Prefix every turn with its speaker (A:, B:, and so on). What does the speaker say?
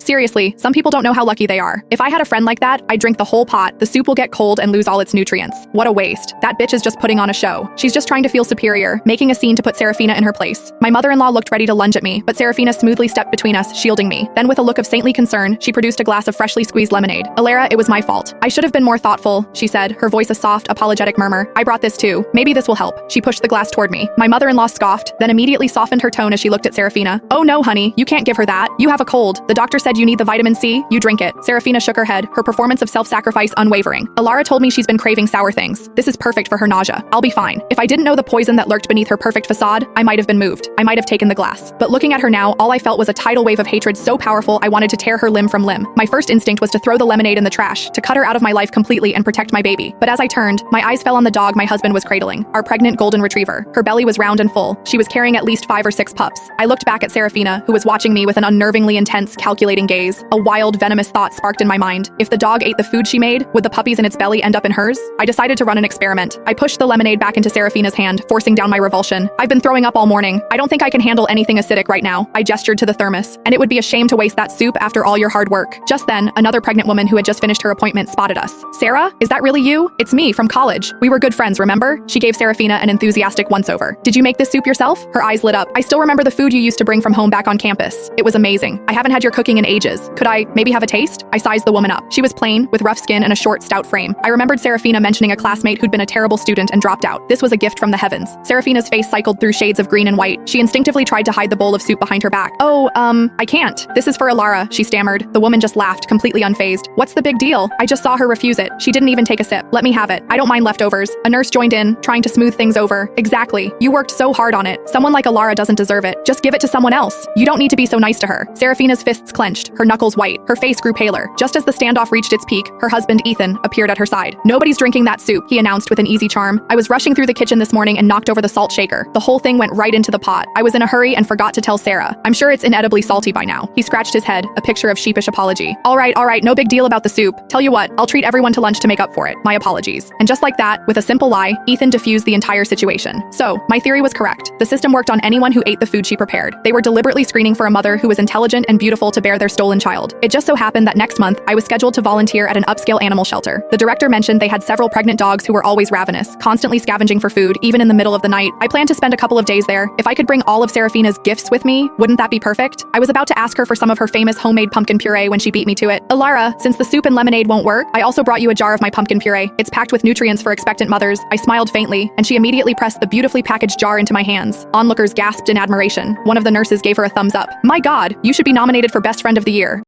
A: Seriously, some people don't know how lucky they are. If I had a friend like that, I'd drink the whole pot, the soup will get cold and lose all its nutrients. What a waste. That bitch is just putting on a show. She's just trying to feel superior, making a scene to put Serafina in her place. My mother-in-law looked ready to lunge at me, but Serafina smoothly stepped between us, shielding me. Then with a look of saintly concern, she produced a glass of freshly squeezed lemonade. Alara, it was my fault. I should have been more thoughtful, she said, her voice a soft, apologetic murmur. I brought this too. Maybe this will help. She pushed the glass toward me. My mother-in-law scoffed, then immediately softened her tone as she looked at Serafina. Oh no, honey, you can't give her that. You have a cold. The doctor said you need the vitamin C. You drink it. Serafina shook her head, her performance of self-sacrifice unwavering. Alara told me she's been craving sour things. This is perfect for her nausea. I'll be fine. If I didn't know the poison that lurked beneath her perfect facade, I might have been moved. I might have taken the glass. But looking at her now, all I felt was a tidal wave of hatred so powerful I wanted to tear her limb from limb. My first instinct was to throw the lemonade in the trash, to cut her out of my life completely and protect my baby. But as I turned, my eyes fell on the dog my husband was cradling, our pregnant golden retriever. Her belly was round and full. She was carrying at least 5 or 6 pups. I looked back at Serafina, who was watching me with an unnervingly intense, calculating gaze. A wild, venomous thought sparked in my mind. If the dog ate the food she made, would the puppies in its belly end up in hers? I decided to run an experiment. I pushed the lemonade back into Serafina's hand, forcing down my revulsion. I've been throwing up all morning. I don't think I can handle anything acidic right now. I gestured to the thermos. And it would be a shame to waste that soup after all your hard work. Just then, another pregnant woman who had just finished her appointment spotted us. Sarah? Is that really you? It's me, from college. We were good friends, remember? She gave Serafina an enthusiastic once-over. Did you make this soup yourself? Her eyes lit up. I still remember the food you used to bring from home back on campus. It was amazing. I haven't had your cooking in ages. Could I maybe have a taste? I sized the woman up. She was plain, with rough skin and a short, stout frame. I remembered Serafina mentioning a classmate who'd been a terrible student and dropped out. This was a gift from the heavens. Serafina's face cycled through shades of green and white. She instinctively tried to hide the bowl of soup behind her back. Oh, I can't. This is for Alara, she stammered. The woman just laughed, completely unfazed. What's the big deal? I just saw her refuse it. She didn't even take a sip. Let me have it. I don't mind leftovers. A nurse joined in, trying to smooth things over. Exactly. You worked so hard on it. Someone like Alara doesn't deserve it. Just give it to someone else. You don't need to be so nice to her. Serafina's fists clenched, her knuckles white. Her face grew paler. Just as the standoff reached its peak, her husband, Ethan, appeared at her side. Nobody's drinking that soup, he announced with an easy charm. I was rushing through the kitchen this morning and knocked over the salt shaker. The whole thing went right into the pot. I was in a hurry and forgot to tell Sarah. I'm sure it's inedibly salty by now. He scratched his head, a picture of sheepish apology. All right, no big deal about the soup. Tell you what, I'll treat everyone to lunch to make up for it. My apologies. And just like that, with a simple lie, Ethan diffused the entire situation. So, my theory was correct. The system worked on anyone who ate the food she prepared. They were deliberately screening for a mother who was intelligent and beautiful to bear their stolen child. It just so happened that next month, I was scheduled to volunteer at an upscale animal shelter. The director mentioned they had several pregnant dogs who were always ravenous, constantly scavenging for food, even in the middle of the night. I planned to spend a couple of days there. If I could bring all of Serafina's gifts with me, wouldn't that be perfect? I was about to ask her for some of her famous homemade pumpkin puree when she beat me to it. Alara, since the soup and lemonade won't work, I also brought you a jar of my pumpkin puree. It's packed with nutrients for expectant mothers. I smiled faintly, and she immediately pressed the beautifully packaged jar into my hands. Onlookers gasped in admiration. One of the nurses gave her a thumbs up. My God, you should be nominated for Best Friend of the Year.